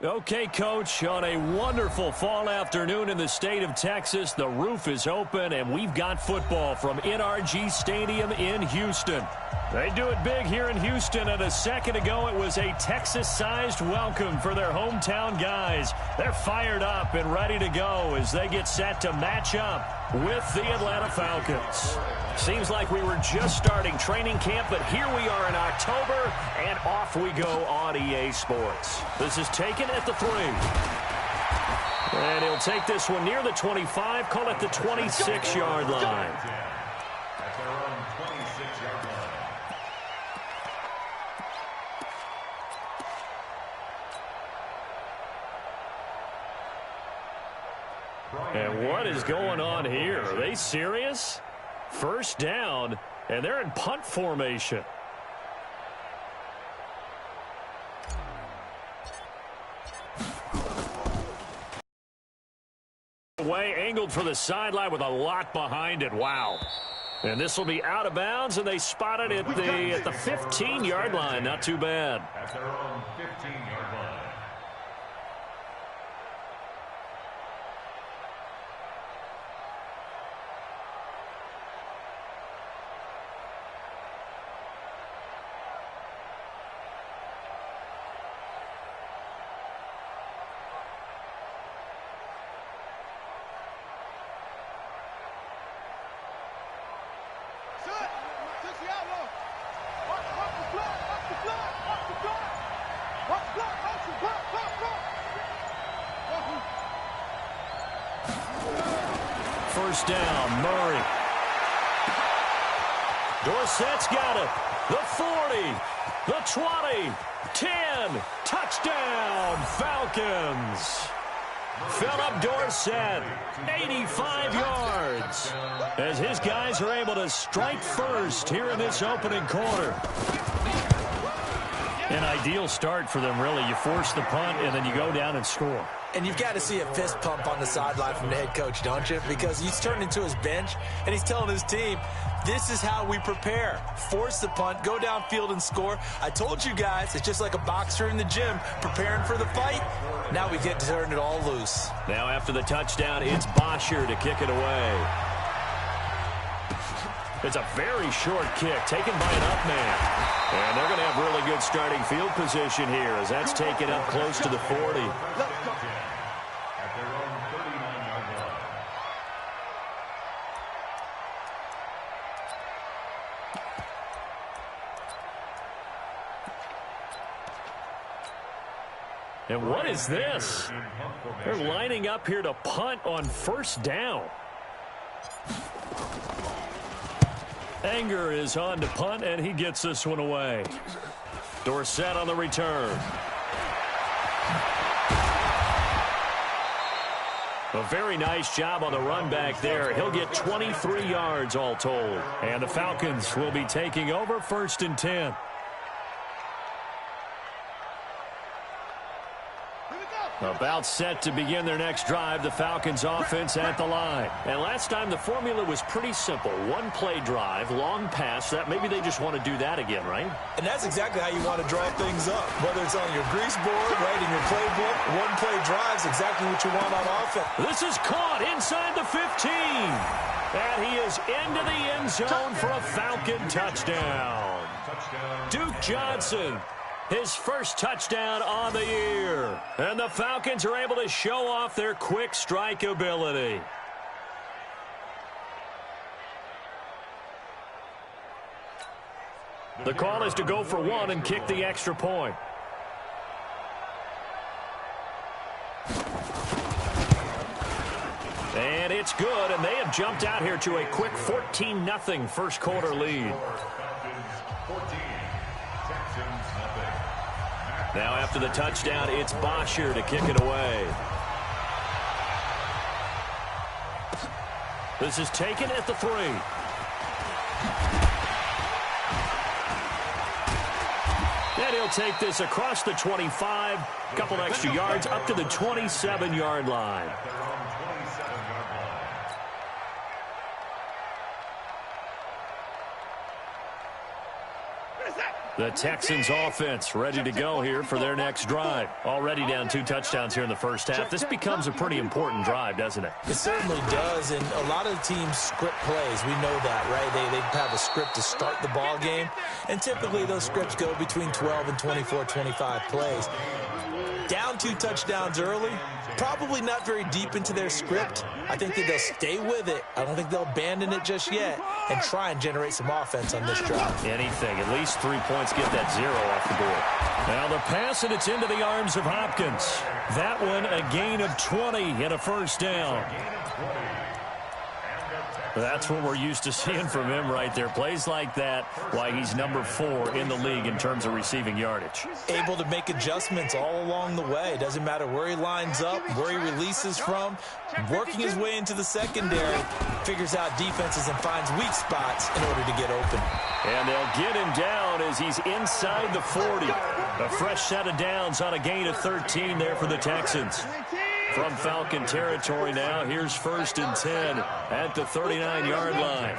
Okay, Coach, on a wonderful fall afternoon in the state of Texas, the roof is open, and we've got football from NRG Stadium in Houston. They do it big here in Houston, and a second ago it was a Texas-sized welcome for their hometown guys. They're fired up and ready to go as they get set to match up with the Atlanta Falcons. Seems like we were just starting training camp, but here we are in October, and off we go on EA Sports. This is taken at the 3. And he'll take this one near the 25, call it the 26-yard line. At their own 26-yard line. And what is going on here? Are they serious? First down, and they're in punt formation. Way angled for the sideline with a lot behind it. Wow. And this will be out of bounds, and they spot it at the 15-yard line. Not too bad. At their own 15-yard line. First down, Murray. Dorsett's got it. The 40, the 20, 10, touchdown, Falcons. Philip Dorsett, 85 yards, as his guys are able to strike first here in this opening quarter. An ideal start for them, really. You force the punt, and then you go down and score. And you've got to see a fist pump on the sideline from the head coach, don't you? Because he's turned into his bench, and he's telling his team, this is how we prepare. Force the punt, go downfield and score. I told you guys, it's just like a boxer in the gym preparing for the fight. Now we get to turn it all loose. Now after the touchdown, it's Bosher to kick it away. It's a very short kick taken by an up man. And they're going to have really good starting field position here as that's taken up close to the 40. At their own 39-yard line. And what is this? They're lining up here to punt on first down. Anger is on to punt, and he gets this one away. Dorsett on the return. A very nice job on the run back there. He'll get 23 yards all told. And the Falcons will be taking over 1st and 10. About set to begin their next drive, the Falcons offense at the line. And last time the formula was pretty simple. One play drive, long pass. That maybe they just want to do that again, right? And that's exactly how you want to draw things up. Whether it's on your grease board, writing your playbook, one play drive's exactly what you want on offense. This is caught inside the 15. And he is into the end zone for a Falcon touchdown. Duke Johnson, his first touchdown on the year. And the Falcons are able to show off their quick strike ability. The call is to go for one and kick the extra point. And it's good, and they have jumped out here to a quick 14-0 first quarter lead. Now after the touchdown, it's Bosher to kick it away. This is taken at the 3. And he'll take this across the 25, a couple extra yards up to the 27-yard line. The Texans offense ready to go here for their next drive. Already down 2 touchdowns here in the first half. This becomes a pretty important drive, doesn't it? It certainly does, and a lot of the teams script plays. We know that, right? They have a script to start the ball game, and typically those scripts go between 12 and 24, 25 plays. Down 2 touchdowns early, probably not very deep into their script. I think that they'll stay with it. I don't think they'll abandon it just yet and try and generate some offense on this drive. Anything. At least 3 points, get that 0 off the board. Now the pass, and it's into the arms of Hopkins. That one a gain of 20 and a first down. That's what we're used to seeing from him right there. Plays like that, why he's number 4 in the league in terms of receiving yardage. Able to make adjustments all along the way. Doesn't matter where he lines up, where he releases from. Working his way into the secondary, figures out defenses and finds weak spots in order to get open. And they'll get him down as he's inside the 40. A fresh set of downs on a gain of 13 there for the Texans. From Falcon territory now, here's 1st and 10 at the 39-yard line.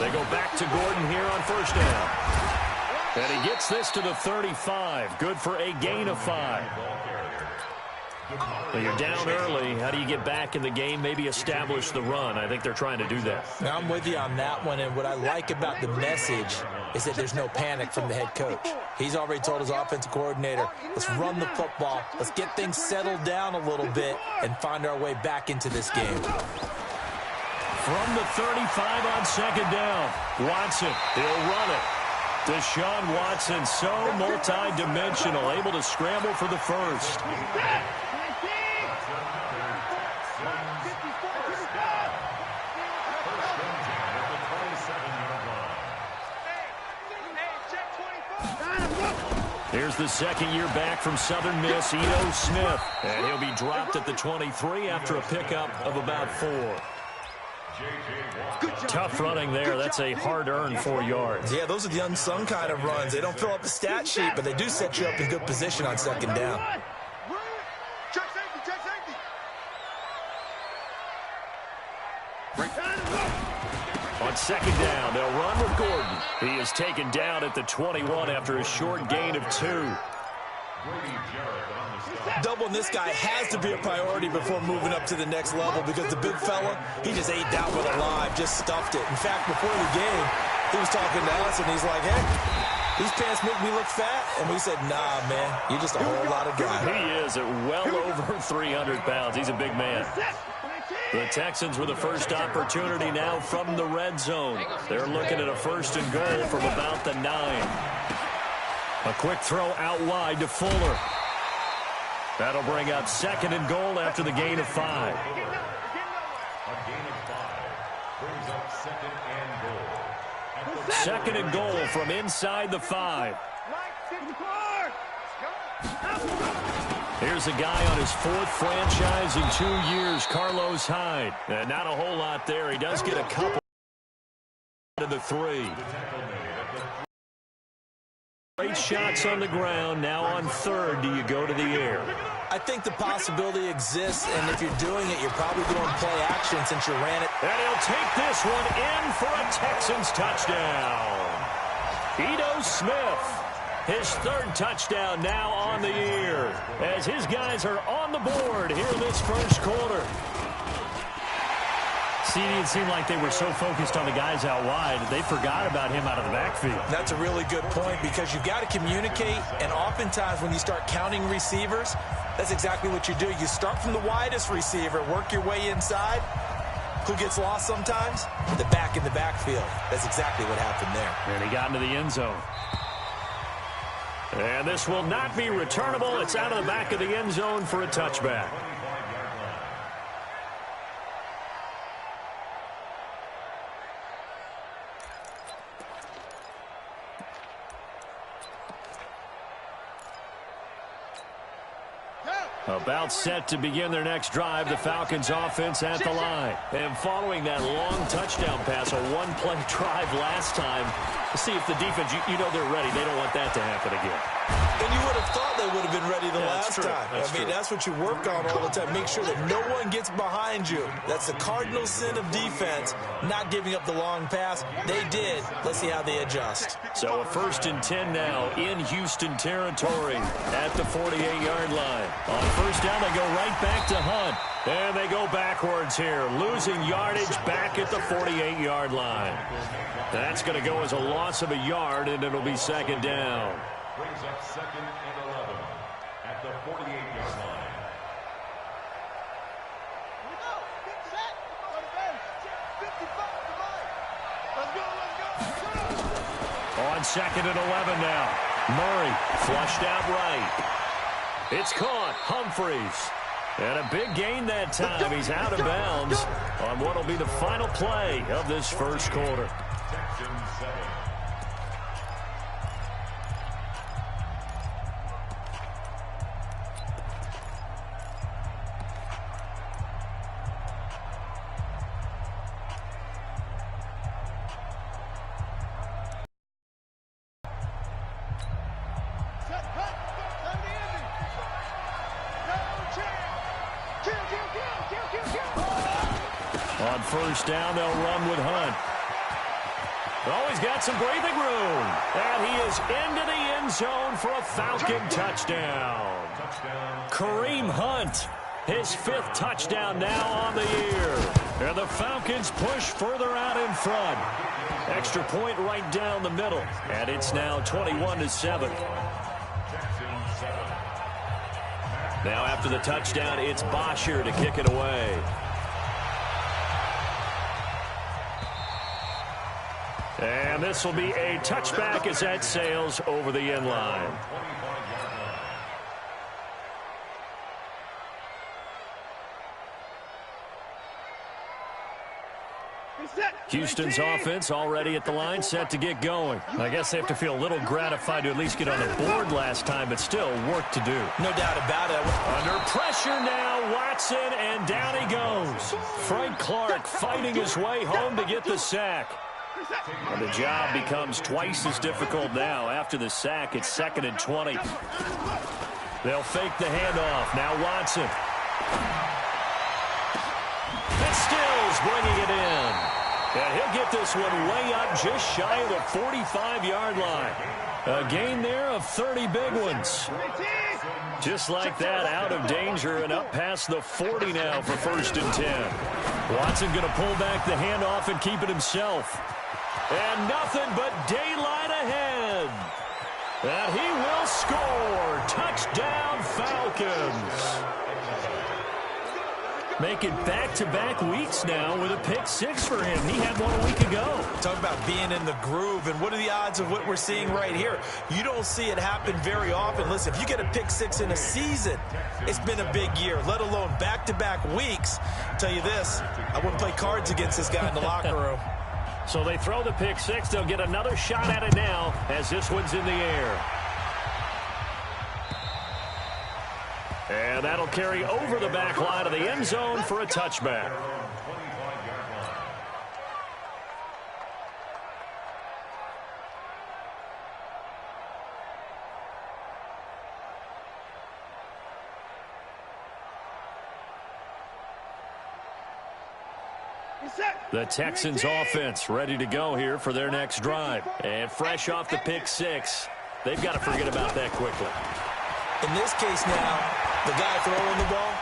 They go back to Gordon here on 1st down. And he gets this to the 35. Good for a gain of 5. Well, you're down early. How do you get back in the game? Maybe establish the run. I think they're trying to do that. Now, I'm with you on that one, and what I like about the message is that there's no panic from the head coach. He's already told his offensive coordinator, let's run the football, let's get things settled down a little bit and find our way back into this game. From the 35 on 2nd down, Watson, he'll run it. Deshaun Watson, so multi-dimensional, able to scramble for the first. Here's the 2nd year back from Southern Miss, Ito Smith. And he'll be dropped at the 23 after a pickup of about 4. Tough running there. That's a hard-earned 4 yards. Yeah, those are the unsung kind of runs. They don't fill up the stat sheet, but they do set you up in good position on 2nd down. On 2nd down, they'll run with Gordon. He is taken down at the 21 after a short gain of 2. Doubling this guy has to be a priority before moving up to the next level because the big fella, he just ate that one alive, just stuffed it. In fact, before the game, he was talking to us, and he's like, hey, these pants make me look fat. And we said, nah, man, you're just a whole lot of guy. He is at well over 300 pounds. He's a big man. The Texans with the first opportunity now from the red zone. They're looking at a 1st and goal from about the 9. A quick throw out wide to Fuller. That'll bring up 2nd and goal after the gain of 5. A gain of 5 brings up 2nd and goal. 2nd and goal from inside the 5. Here's a guy on his 4th franchise in 2 years, Carlos Hyde. And not a whole lot there. He does get a couple to the 3. Great shots on the ground. Now on 3rd, do you go to the air? I think the possibility exists, and if you're doing it, you're probably doing play action since you ran it. And he'll take this one in for a Texans touchdown. Ito Smith. His 3rd touchdown now on the year as his guys are on the board here in this first quarter. See, it seemed like they were so focused on the guys out wide, they forgot about him out of the backfield. That's a really good point because you've got to communicate, and oftentimes when you start counting receivers, that's exactly what you do. You start from the widest receiver, work your way inside. Who gets lost sometimes? The back in the backfield. That's exactly what happened there. And he got into the end zone. And this will not be returnable. It's out of the back of the end zone for a touchback. About set to begin their next drive, the Falcons offense at the line. And following that long touchdown pass, a one-play drive last time, to see if the defense, you know they're ready. They don't want that to happen again. And you would have thought they would have been ready the last time. That's what you work on all the time. Make sure that no one gets behind you. That's the cardinal sin of defense, not giving up the long pass. They did. Let's see how they adjust. So a 1st and 10 now in Houston territory at the 48-yard line. On 1st down, they go right back to Hunt. And they go backwards here, losing yardage back at the 48-yard line. That's going to go as a loss of a yard, and it'll be 2nd down. Brings up 2nd and 11 at the 48-yard line. Here we go. Get set. Go to base. 55 to Mike. Let's go. On 2nd and 11 now. Murray flushed out right. It's caught. Humphreys. And a big gain that time. He's out of bounds on what will be the final play of this first quarter. Texans 7. On 1st down, they'll run with Hunt. Oh, he's got some breathing room. And he is into the end zone for a Falcon touchdown. Kareem Hunt, his 5th touchdown now on the year. And the Falcons push further out in front. Extra point right down the middle. And it's now 21-7. Now after the touchdown, it's Bosher to kick it away. And this will be a touchback as that sails over the end line. Houston's offense already at the line, set to get going. I guess they have to feel a little gratified to at least get on the board last time, but still work to do. No doubt about it. Under pressure now, Watson, and down he goes. Frank Clark fighting his way home to get the sack. And the job becomes twice as difficult now. After the sack, it's 2nd and 20. They'll fake the handoff. Now Watson. And Stills bringing it in. And he'll get this one way up just shy of the 45-yard line. A gain there of 30 big ones. Just like that, out of danger and up past the 40 now for 1st and 10. Watson going to pull back the handoff and keep it himself. And nothing but daylight ahead. And he will score. Touchdown, Falcons. Making back-to-back weeks now with a pick-6 for him. He had one a week ago. Talk about being in the groove, and what are the odds of what we're seeing right here? You don't see it happen very often. Listen, if you get a pick-6 in a season, it's been a big year, let alone back-to-back weeks. I'll tell you this, I wouldn't play cards against this guy in the locker room. So they throw the pick-6. They'll get another shot at it now as this one's in the air. And that'll carry over the back line of the end zone for a touchback. The Texans offense ready to go here for their next drive. And fresh off the pick-6, they've got to forget about that quickly. In this case now, the guy throwing the ball,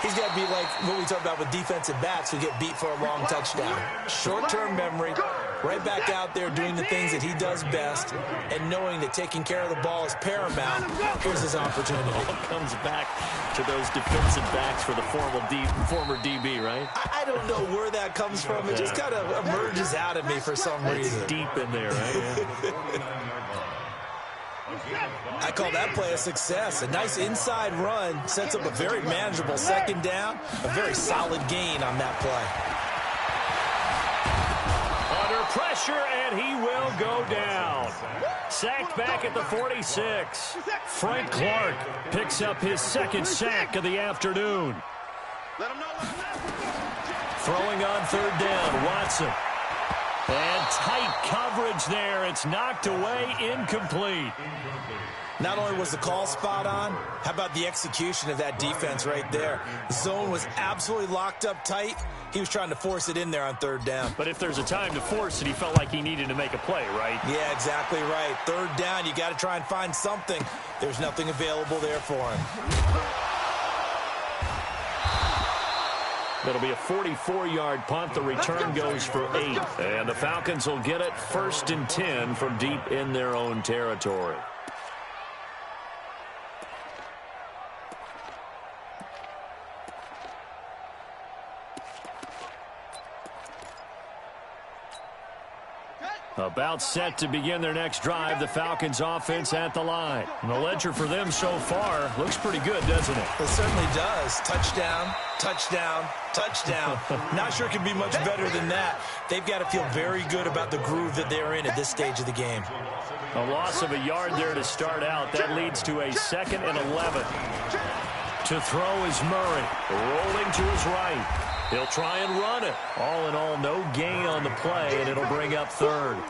he's got to be like what we talk about with defensive backs who get beat for a long touchdown. Short-term memory, right back out there doing the things that he does best, and knowing that taking care of the ball is paramount. Here's his opportunity. All comes back to those defensive backs for the former DB, right? I don't know where that comes from. It just kind of emerges out of me for some reason. It's deep in there, right? I call that play a success. A nice inside run sets up a very manageable 2nd down. A very solid gain on that play. Under pressure, and he will go down. Sacked back at the 46. Frank Clark picks up his 2nd sack of the afternoon. Throwing on 3rd down, Watson. And tight coverage there. It's knocked away, incomplete. Not only was the call spot on, how about the execution of that defense right there? The zone was absolutely locked up tight. He was trying to force it in there on third down. But if there's a time to force it, he felt like he needed to make a play, right? Yeah, exactly right. Third down, you got to try and find something. There's nothing available there for him. That'll be a 44-yard punt. The return goes for 8. And the Falcons will get it 1st and 10 from deep in their own territory. About set to begin their next drive, the Falcons offense at the line. And the ledger for them so far looks pretty good, doesn't it? It certainly does. Touchdown, touchdown, touchdown. Not sure it can be much better than that. They've got to feel very good about the groove that they're in at this stage of the game. A loss of a yard there to start out. That leads to a 2nd and 11. To throw is Murray. Rolling to his right. He'll try and run it. All in all, no gain on the play, and it'll bring up 3rd.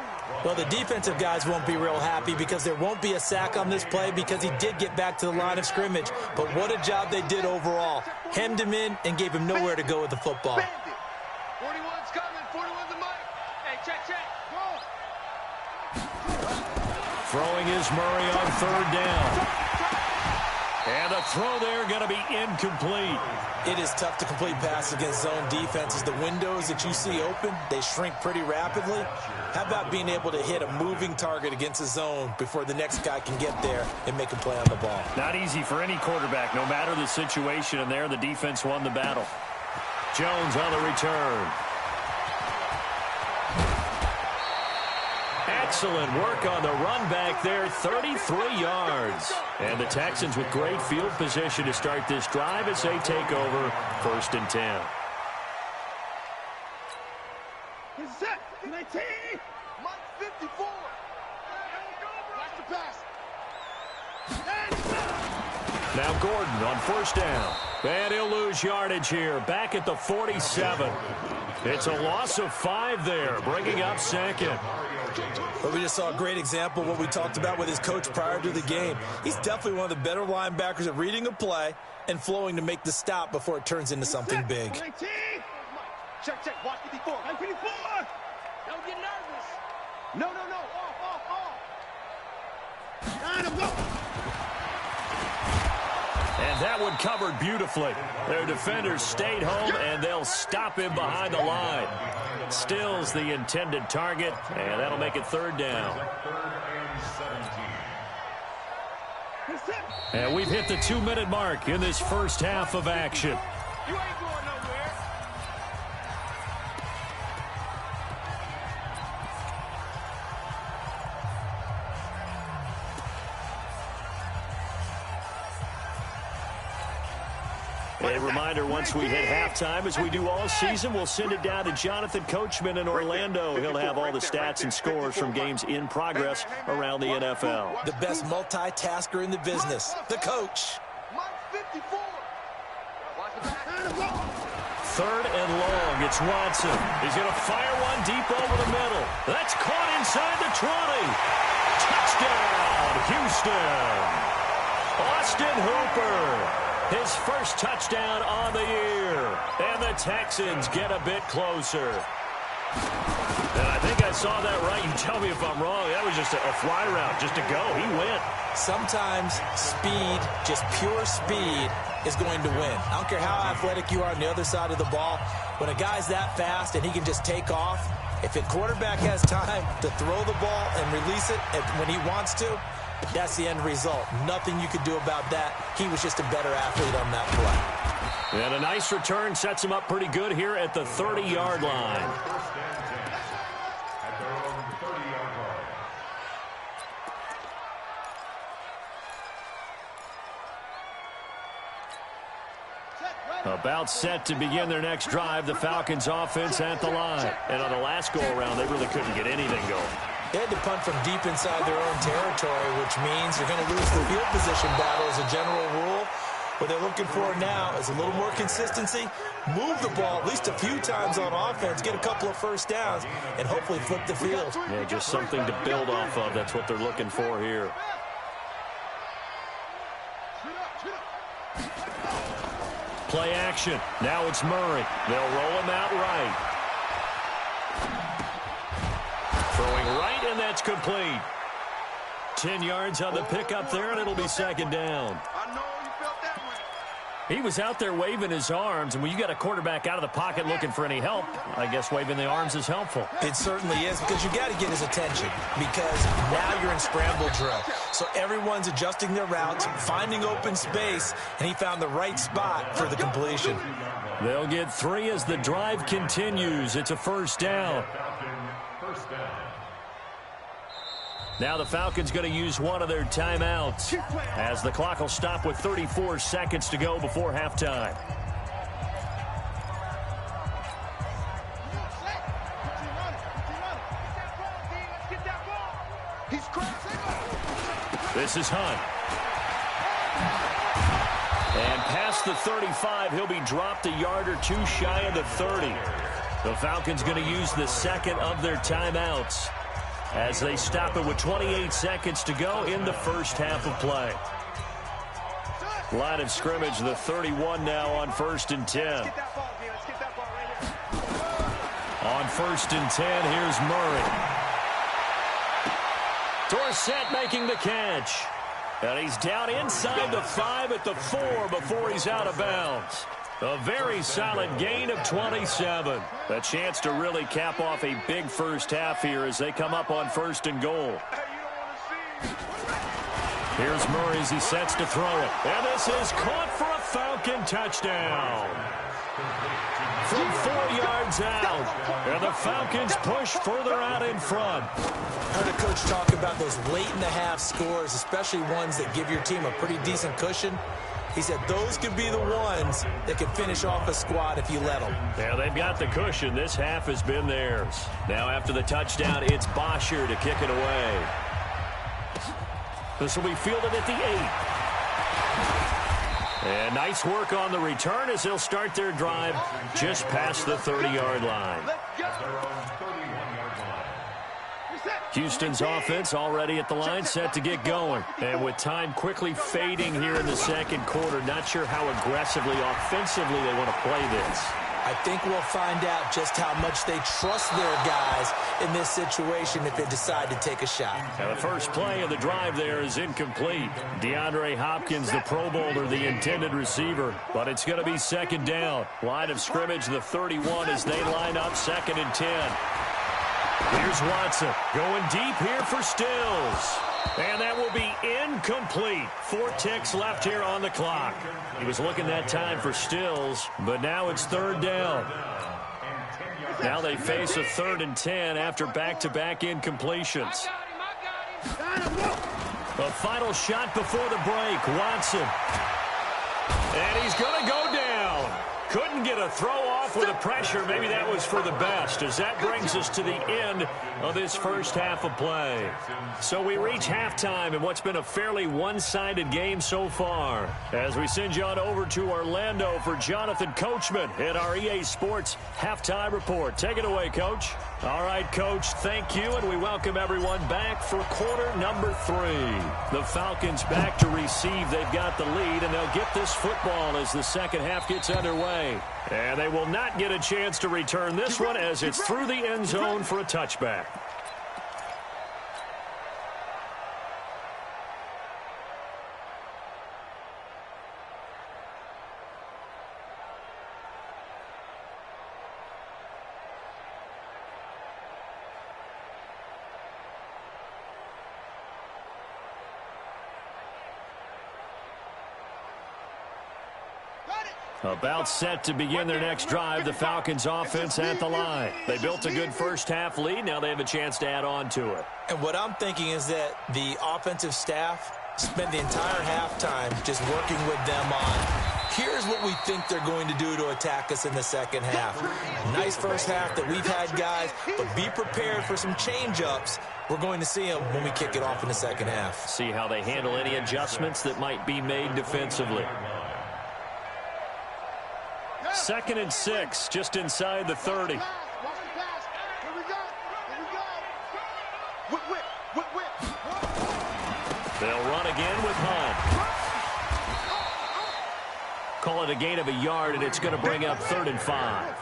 Well, the defensive guys won't be real happy because there won't be a sack on this play because he did get back to the line of scrimmage. But what a job they did overall. Hemmed him in and gave him nowhere to go with the football. 41's coming. 41's the mic. Hey, check. Throwing is Murray on 3rd down. And the throw there going to be incomplete. It is tough to complete passes against zone defenses. The windows that you see open, they shrink pretty rapidly. How about being able to hit a moving target against a zone before the next guy can get there and make a play on the ball? Not easy for any quarterback, no matter the situation. And there, the defense won the battle. Jones on the return. Excellent work on the run back there, 33 yards. And the Texans with great field position to start this drive as they take over 1st and 10. He's set. 19. Mike 54. Watch the pass. Now Gordon on 1st down. And he'll lose yardage here. Back at the 47. It's a loss of 5 there, bringing up 2nd. But we just saw a great example of what we talked about with his coach prior to the game. He's definitely one of the better linebackers at reading a play and flowing to make the stop before it turns into something big. 19. Check. Watch 54. 54. Don't get nervous. No. Off. Line him, go. And that one covered beautifully. Their defenders stayed home, and they'll stop him behind the line. Still's the intended target, and that'll make it 3rd down. And we've hit the 2-minute mark in this first half of action. You ain't going nowhere. A reminder, once we hit halftime, as we do all season, we'll send it down to Jonathan Coachman in Orlando. He'll have all the stats and scores from games in progress around the NFL. The best multitasker in the business, the coach. Mike 54. Watch the back. 3rd and long. It's Watson. He's going to fire one deep over the middle. That's caught inside the 20. Touchdown, Houston. Austin Hooper. His first touchdown on the year. And the Texans get a bit closer. And I think I saw that right. You tell me if I'm wrong. That was just a fly route, just to go. He went. Sometimes speed, just pure speed, is going to win. I don't care how athletic you are on the other side of the ball. When a guy's that fast and he can just take off, if a quarterback has time to throw the ball and release it when he wants to, that's the end result. Nothing you could do about that. He was just a better athlete on that play. And a nice return sets him up pretty good here at the 30-yard line. About set to begin their next drive, the Falcons offense at the line. And on the last go-around, they really couldn't get anything going. They had to punt from deep inside their own territory, which means you're going to lose the field position battle as a general rule. What they're looking for now is a little more consistency, move the ball at least a few times on offense, get a couple of first downs, and hopefully flip the field. Yeah, just something to build off of. That's what they're looking for here. Play action. Now it's Murray. They'll roll him out right. Throwing right, and that's complete. 10 yards on the pickup there, and it'll be second down. I know you felt that way. He was out there waving his arms, and when you got a quarterback out of the pocket looking for any help, I guess waving the arms is helpful. It certainly is, because you got to get his attention, because now you're in scramble drill. So everyone's adjusting their routes, finding open space, and he found the right spot for the completion. They'll get 3 as the drive continues. It's a first down. First down. Now the Falcons going to use one of their timeouts as the clock will stop with 34 seconds to go before halftime. This is Hunt. And past the 35, he'll be dropped a yard or two shy of the 30. The Falcons going to use the second of their timeouts as they stop it with 28 seconds to go in the first half of play. Line of scrimmage, the 31 now on 1st and 10. On 1st and 10, here's Murray. Dorsett making the catch. And he's down inside the 5 at the 4 before he's out of bounds. A very solid gain of 27. A chance to really cap off a big first half here as they come up on 1st and goal. Here's Murray as he sets to throw it. And this is caught for a Falcon touchdown. From 4 yards out. And the Falcons push further out in front. I heard a coach talk about those late-in-the-half scores, especially ones that give your team a pretty decent cushion. He said those could be the ones that can finish off a squad if you let them. Yeah, they've got the cushion. This half has been theirs. Now after the touchdown, it's Bosher to kick it away. This will be fielded at the 8. And nice work on the return as they'll start their drive just past the 30-yard line. Houston's offense already at the line, set to get going. And with time quickly fading here in the second quarter, not sure how aggressively, offensively they want to play this. I think we'll find out just how much they trust their guys in this situation if they decide to take a shot. Now the first play of the drive there is incomplete. DeAndre Hopkins, the Pro Bowler, the intended receiver. But it's going to be second down. Line of scrimmage, the 31 as they line up 2nd and 10. Here's Watson going deep here for Stills. And that will be incomplete. 4 ticks left here on the clock. He was looking that time for Stills, but now it's 3rd down. Now they face a 3rd and 10 after back-to-back incompletions. The final shot before the break, Watson. And he's going to go down. Couldn't get a throw off with the pressure. Maybe that was for the best, as that brings us to the end of this first half of play. So we reach halftime in what's been a fairly one-sided game so far. As we send you on over to Orlando for Jonathan Coachman in our EA Sports Halftime Report. Take it away, Coach. All right, Coach, thank you, and we welcome everyone back for quarter number 3. The Falcons back to receive. They've got the lead, and they'll get this football as the second half gets underway. And they will not get a chance to return this one as it's through the end zone for a touchback. About set to begin their next drive, the Falcons offense at the line. They built a good first half lead. Now they have a chance to add on to it. And what I'm thinking is that the offensive staff spent the entire halftime just working with them on, here's what we think they're going to do to attack us in the second half. Nice first half that we've had, guys, but be prepared for some change-ups. We're going to see them when we kick it off in the second half. See how they handle any adjustments that might be made defensively. 2nd and 6, just inside the 30. Watch the pass. Here we go. Whip. They'll run again with Hunt. Call it a gain of a yard, and it's going to bring up 3rd and 5.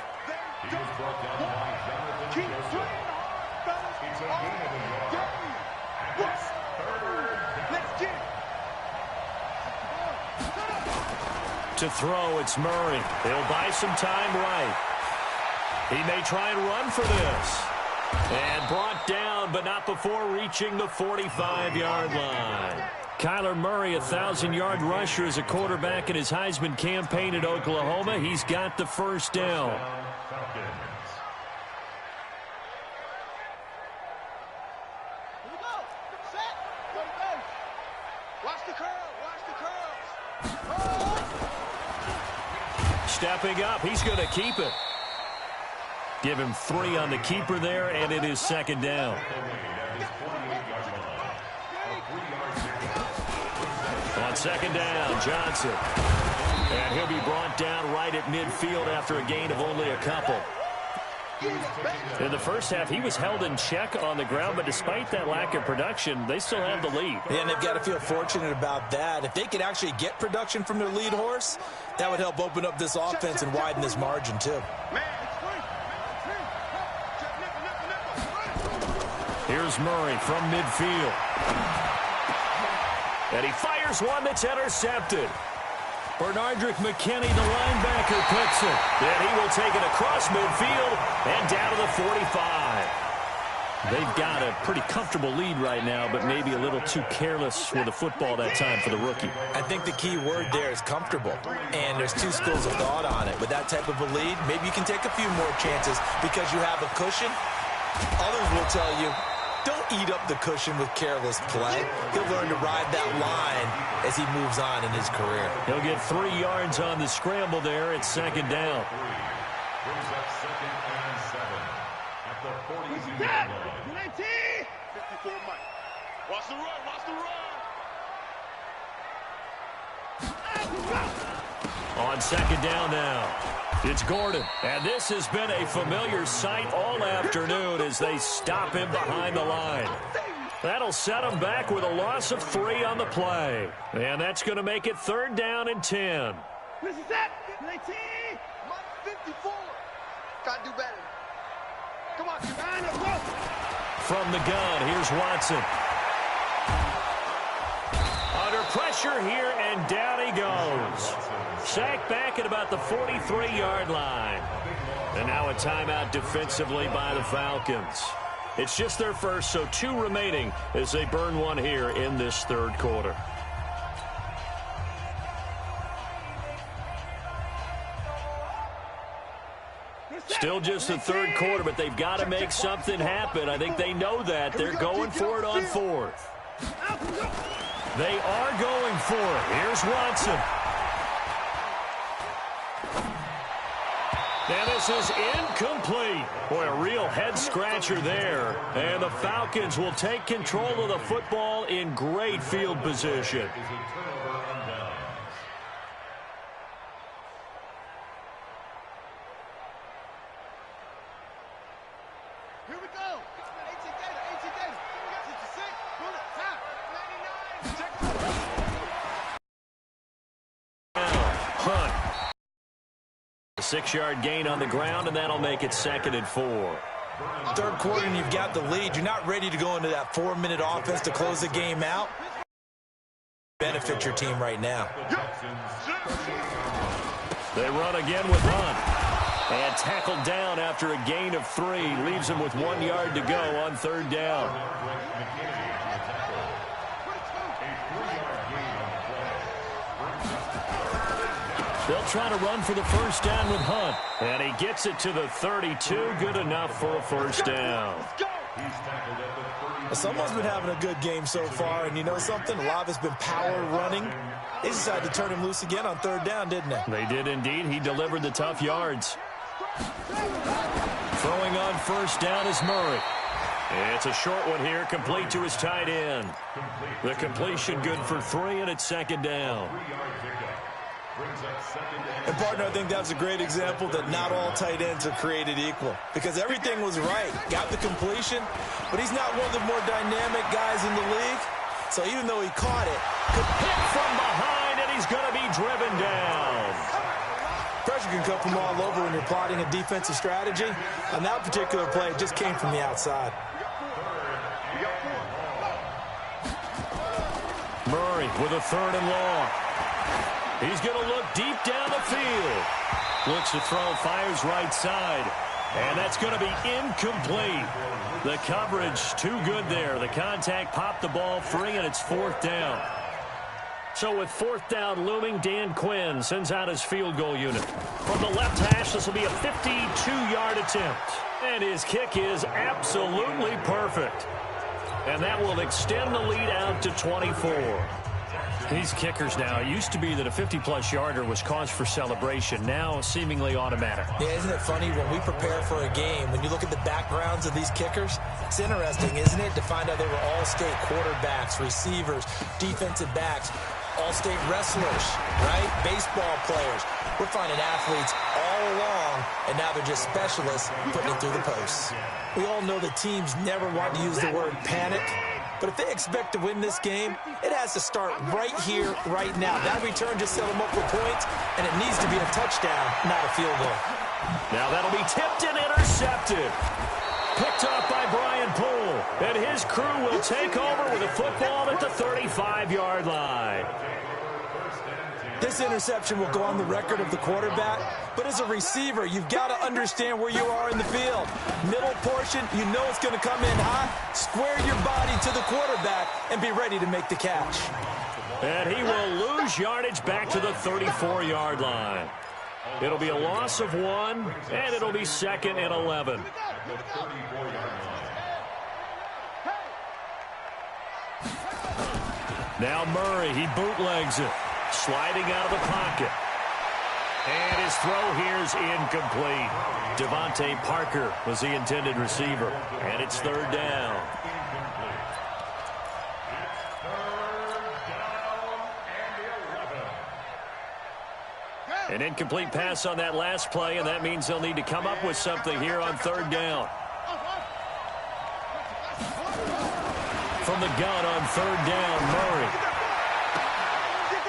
He was brought down by Jonathan Joseph. It's a gain of a yard. And it's 3rd. Let's get it. To throw, it's Murray. They'll buy some time right. He may try and run for this. And brought down, but not before reaching the 45-yard line. Kyler Murray, 1,000-yard rusher as a quarterback in his Heisman campaign at Oklahoma. He's got the first down. Here we go. Set. Go to base. Watch the curl. Stepping up, he's going to keep it. Give him 3 on the keeper there, and it is 2nd down. On 2nd down, Johnson. And he'll be brought down right at midfield after a gain of only a couple. In the first half, he was held in check on the ground, but despite that lack of production, they still have the lead. And they've got to feel fortunate about that. If they could actually get production from their lead horse, that would help open up this offense and widen this margin, too. Here's Murray from midfield. And he fires one that's intercepted. Bernardrick McKinney, the linebacker, picks it. And he will take it across midfield and down to the 45. They've got a pretty comfortable lead right now, but maybe a little too careless with the football that time for the rookie. I think the key word there is comfortable, and there's 2 schools of thought on it. With that type of a lead, maybe you can take a few more chances because you have a cushion. Others will tell you, don't eat up the cushion with careless play. He'll learn to ride that line as he moves on in his career. He'll get 3 yards on the scramble there at 2nd down. Brings up 2nd and 7 at the 40-yard line. 54 Mike. Watch the run. On 2nd down now, it's Gordon. And this has been a familiar sight all afternoon as they stop him behind the line. That'll set him back with a loss of 3 on the play. And that's going to make it 3rd down and 10. This is that. 19. Mike 54. Gotta do better. Come on, Javon. From the gun, here's Watson. Under pressure here, and down he goes. Sacked back at about the 43-yard line. And now a timeout defensively by the Falcons. It's just their first, so 2 remaining as they burn one here in this 3rd quarter. Still just the 3rd quarter, but they've got to make something happen. I think they know that. They're going for it on 4th. They are going for it. Here's Watson. And this is incomplete. Boy, a real head-scratcher there. And the Falcons will take control of the football in great field position. Here we go. 18 data. 66. Pull it. Top. 99. Hunt. A 6-yard gain on the ground, and that'll make it 2nd and 4. 3rd quarter, and you've got the lead. You're not ready to go into that 4-minute offense to close the game out. Benefit your team right now. They run again with Hunt. And tackled down after a gain of 3. Leaves him with 1 yard to go on 3rd down. They'll try to run for the first down with Hunt. And he gets it to the 32. Good enough for a first down. Someone's been having a good game so far, and you know something? A lot of it's been power running. They decided to turn him loose again on 3rd down, didn't they? They did indeed. He delivered the tough yards. Throwing on first down is Murray. It's a short one here, complete to his tight end. The completion good for 3, and it's 2nd down. And, partner, I think that's a great example that not all tight ends are created equal, because everything was right. Got the completion, but he's not one of the more dynamic guys in the league. So even though he caught it, hit from behind, and he's going to be driven down. Pressure can come from all over when you're plotting a defensive strategy. On that particular play, it just came from the outside. Murray with a 3rd and long. He's going to look deep down the field. Looks to throw, fires right side. And that's going to be incomplete. The coverage too good there. The contact popped the ball free, and it's 4th down. So with 4th down looming, Dan Quinn sends out his field goal unit. From the left hash, this will be a 52-yard attempt. And his kick is absolutely perfect. And that will extend the lead out to 24. These kickers now, it used to be that a 50-plus yarder was cause for celebration. Now, seemingly automatic. Yeah, isn't it funny when we prepare for a game, when you look at the backgrounds of these kickers, it's interesting, isn't it, to find out they were all-state quarterbacks, receivers, defensive backs, all-state wrestlers, right? Baseball players. We're finding athletes all along, and now they're just specialists putting it through the posts. We all know that teams never want to use the word panic. But if they expect to win this game, it has to start right here, right now. That return just set them up for points, and it needs to be a touchdown, not a field goal. Now that'll be tipped and intercepted. Picked up by Brian Poole. And his crew will take over with a football at the 35-yard line. This interception will go on the record of the quarterback, but as a receiver, you've got to understand where you are in the field. Middle portion, you know it's going to come in hot. Square your body to the quarterback and be ready to make the catch. And he will lose yardage back to the 34-yard line. It'll be a loss of 1, and it'll be 2nd and 11. Now Murray, he bootlegs it. Sliding out of the pocket. And his throw here's incomplete. Devontae Parker was the intended receiver. And it's 3rd down. An incomplete pass on that last play, and that means they'll need to come up with something here on 3rd down. From the gun on 3rd down, Murray.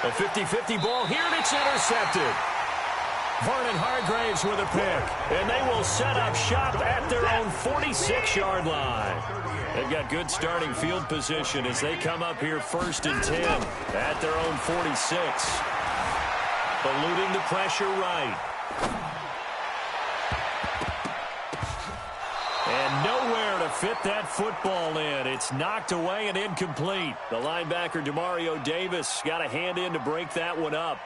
A 50-50 ball here, and it's intercepted. Vernon Hargraves with a pick, and they will set up shop at their own 46-yard line. They've got good starting field position as they come up here 1st and 10 at their own 46. Eluding the pressure right. And nowhere to fit that football in. It's knocked away and incomplete. The linebacker, Demario Davis, got a hand in to break that one up.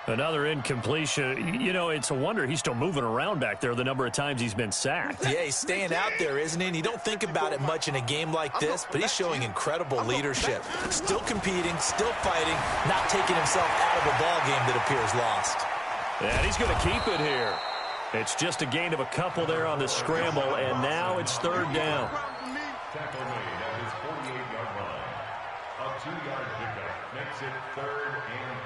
Another incompletion. You know, it's a wonder he's still moving around back there the number of times he's been sacked. Yeah, he's staying out there, isn't he? And you don't think about it much in a game like this, but he's showing incredible leadership. Still competing, still fighting, not taking himself out of a ball game that appears lost. And he's going to keep it here. It's just a gain of a couple there on the scramble, and now it's 3rd down. Tackle made at his 48-yard line. A 2-yard pickup makes it 3rd and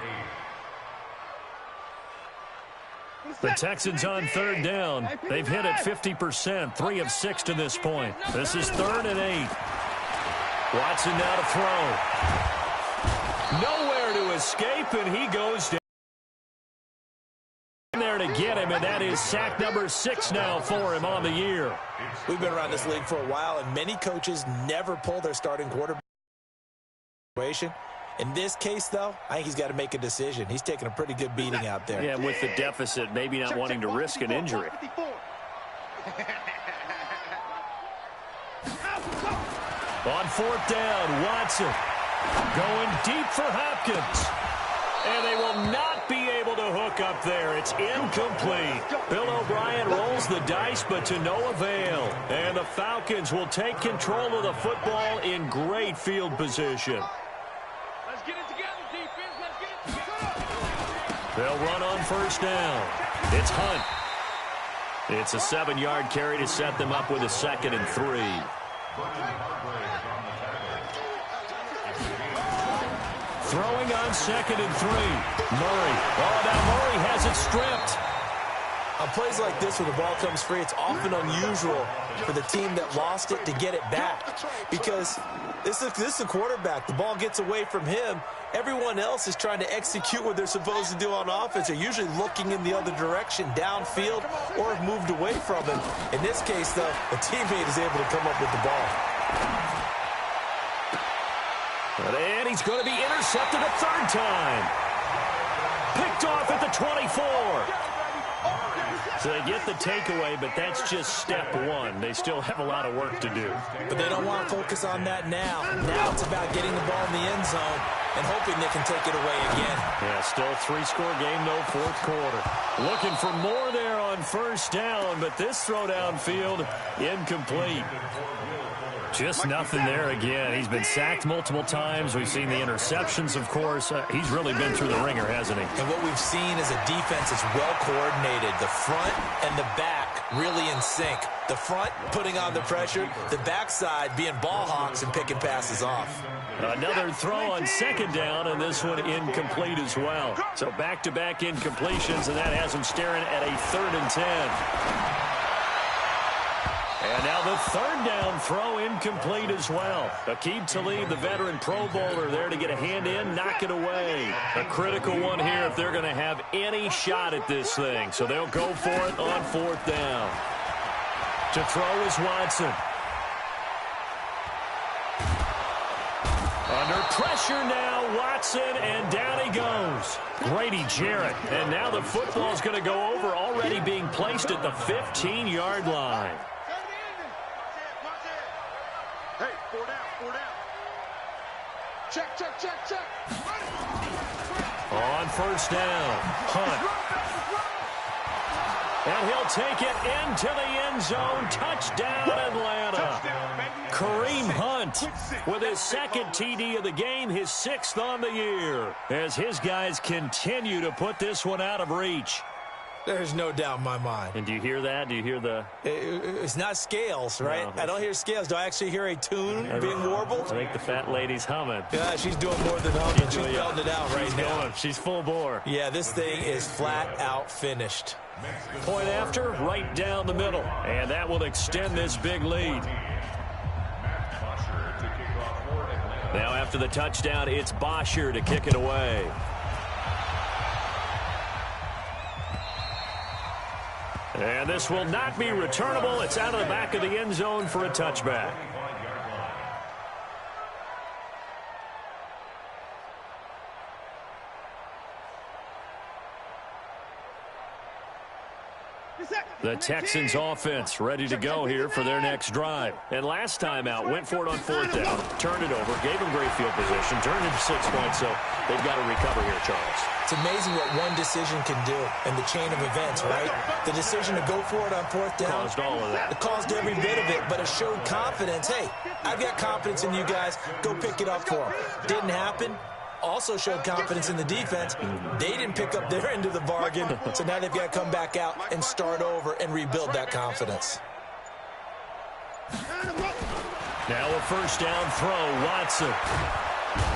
8. The Texans on 3rd down. They've hit it 50%, 3 of 6 to this point. This is 3rd and 8. Watson now to throw. Nowhere to escape, and he goes down. There to get him, and that is sack number 6 now for him on the year. We've been around this league for a while, and many coaches never pull their starting quarterback. In this case, though, I think he's got to make a decision. He's taking a pretty good beating out there. Yeah, with the deficit, maybe not wanting to risk an injury. On 4th down, Watson going deep for Hopkins. And they will not be able to hook up there. It's incomplete. Bill O'Brien rolls the dice, but to no avail. And the Falcons will take control of the football in great field position. Let's get it together, defense. Let's get it together. They'll run on 1st down. It's Hunt. It's a 7-yard carry to set them up with a 2nd and 3. Throwing on 2nd and 3. Murray. Oh, now Murray has it stripped. On plays like this where the ball comes free, it's often unusual for the team that lost it to get it back. Because this is a quarterback. The ball gets away from him. Everyone else is trying to execute what they're supposed to do on offense. They're usually looking in the other direction, downfield, or have moved away from him. In this case, though, a teammate is able to come up with the ball. And he's going to be intercepted a 3rd time. Picked off at the 24. So they get the takeaway, but that's just step 1. They still have a lot of work to do. But they don't want to focus on that now. Now it's about getting the ball in the end zone and hoping they can take it away again. Yeah, still 3-score game, no 4th quarter. Looking for more there on 1st down, but this throw downfield, incomplete. Just nothing there again. He's been sacked multiple times. We've seen the interceptions, of course. He's really been through the ringer, hasn't he? And what we've seen is a defense that's well coordinated. The front and the back really in sync. The front putting on the pressure, the backside being ball hawks and picking passes off. Another throw on 2nd down, and this one incomplete as well. So back-to-back incompletions, and that has him staring at a 3rd and 10. And now the 3rd down throw incomplete as well. Aqib Talib, the veteran Pro Bowler, there to get a hand in, knock it away. A critical one here if they're going to have any shot at this thing. So they'll go for it on 4th down. To throw is Watson. Under pressure now, Watson, and down he goes. Grady Jarrett. And now the football's going to go over, already being placed at the 15-yard line. Hey, 4 down, 4 down. Check, check, check, check. On 1st down, Hunt. And he'll take it into the end zone. Touchdown, Atlanta. Kareem Hunt with his 2nd TD of the game, his 6th on the year, as his guys continue to put this one out of reach. There's no doubt in my mind. And do you hear that? Do you hear the... It's not scales, right? No. I don't hear scales. Do I actually hear a tune being warbled? I think the fat lady's humming. Yeah, she's doing more than humming. She's belting it out right now. Going. She's full bore. Yeah, this thing is flat out finished. Point after, right down the middle. And that will extend this big lead. Now after the touchdown, it's Bosher to kick it away. And this will not be returnable. It's out of the back of the end zone for a touchback. The Texans offense ready to go here for their next drive. And last time out, went for it on 4th down, turned it over, gave them great field position, turned into 6 points, so they've got to recover here, Charles. It's amazing what one decision can do in the chain of events, right? The decision to go for it on 4th down. Caused all of that. It caused every bit of it, but it showed confidence. Hey, I've got confidence in you guys. Go pick it up for them. Didn't happen. Also showed confidence in the defense. They didn't pick up their end of the bargain, so now they've got to come back out and start over and rebuild that confidence. Now a 1st down throw, Watson.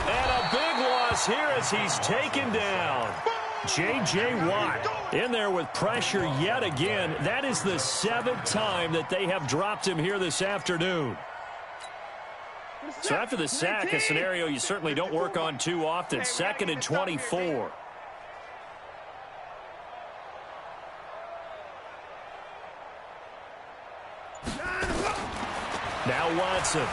And a big loss here as he's taken down. J.J. Watt in there with pressure yet again. That is the 7th time that they have dropped him here this afternoon. So after the sack, a scenario you certainly don't work on too often. 2nd and 24. Now Watson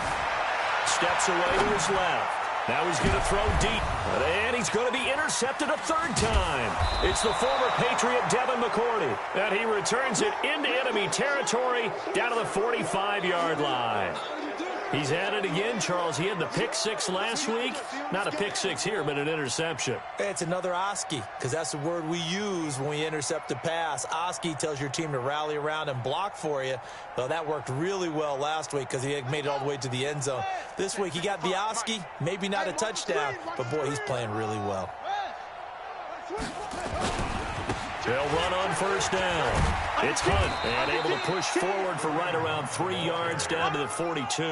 steps away to his left. Now he's going to throw deep. And he's going to be intercepted a 3rd time. It's the former Patriot Devin McCourty. And he returns it into enemy territory down to the 45-yard line. He's at it again, Charles. He had the pick 6 last week. Not a pick 6 here, but an interception. It's another Oski, because that's the word we use when we intercept a pass. Oski tells your team to rally around and block for you. Well, that worked really well last week because he made it all the way to the end zone. This week he got the Oski, maybe not a touchdown, but boy, he's playing really well. They'll run on 1st down. It's Hunt, and able to push forward for right around 3 yards down to the 42.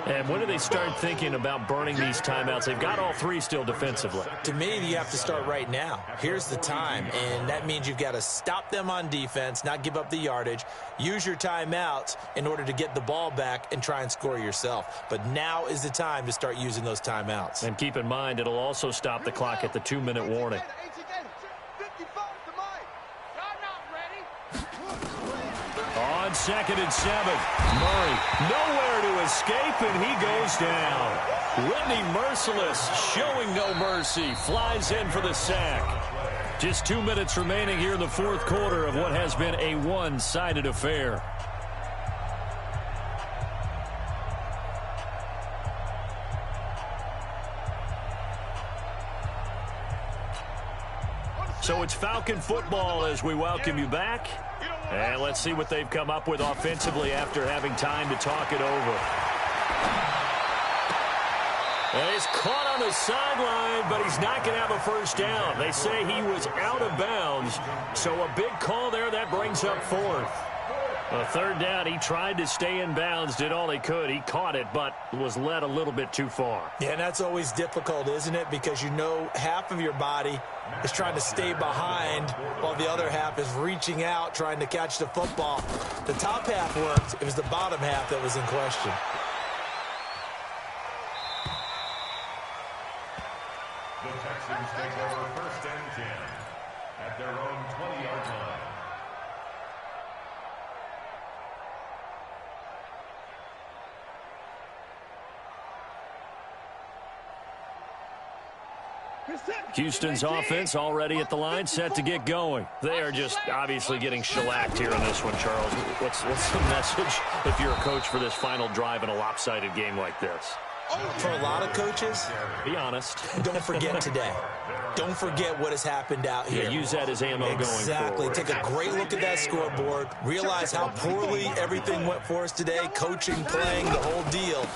And when do they start thinking about burning these timeouts? They've got all three still defensively. To me, you have to start right now. Here's the time, and that means you've got to stop them on defense, not give up the yardage, use your timeouts in order to get the ball back and try and score yourself. But now is the time to start using those timeouts. And keep in mind, it'll also stop the clock at the 2-minute warning. On 2nd and 7, Murray nowhere to escape, and he goes down. Whitney Merciless, showing no mercy, flies in for the sack. Just 2 minutes remaining here in the fourth quarter of what has been a one-sided affair. So it's Falcon football as we welcome you back. And let's see what they've come up with offensively after having time to talk it over. And he's caught on the sideline, but he's not going to have a first down. They say he was out of bounds. So a big call there. That brings up fourth. A third down, he tried to stay in bounds, did all he could. He caught it, but was led a little bit too far. Yeah, and that's always difficult, isn't it? Because you know half of your body is trying to stay behind while the other half is reaching out, trying to catch the football. The top half worked. It was the bottom half that was in question. The Texans take over 1st and 10 at their own 20-yard line. Houston's offense already at the line, set to get going. They are just obviously getting shellacked here in this one, Charles. What's the message if you're a coach for this final drive in a lopsided game like this? For a lot of coaches, be honest. Don't forget today. Don't forget what has happened out here. Yeah, use that as ammo going forward. Exactly. Take a great look at that scoreboard. Realize how poorly everything went for us today. Coaching, playing, the whole deal.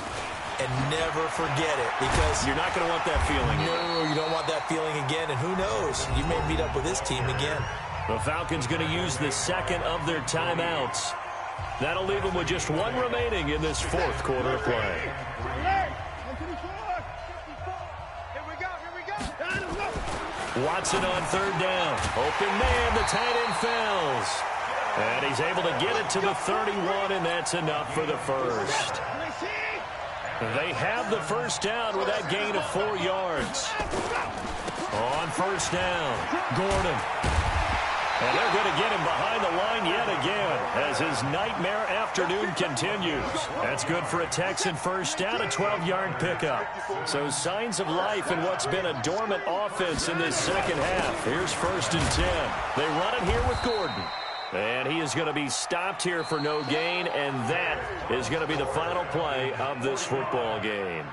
And never forget it, because you're not going to want that feeling. No, you don't want that feeling again. And who knows? You may meet up with this team again. The Falcons going to use the second of their timeouts. That'll leave them with just one remaining in this fourth quarter of play. Watson on third down. Open man, the tight end fails. And he's able to get it to the 31, and that's enough for the first. They have the first down with that gain of 4 yards. On first down, Gordon. And they're going to get him behind the line yet again as his nightmare afternoon continues. That's good for a Texan first down, a 12-yard pickup. So signs of life in what's been a dormant offense in this second half. Here's 1st and 10. They run it here with Gordon. And he is going to be stopped here for no gain, and that is going to be the final play of this football game.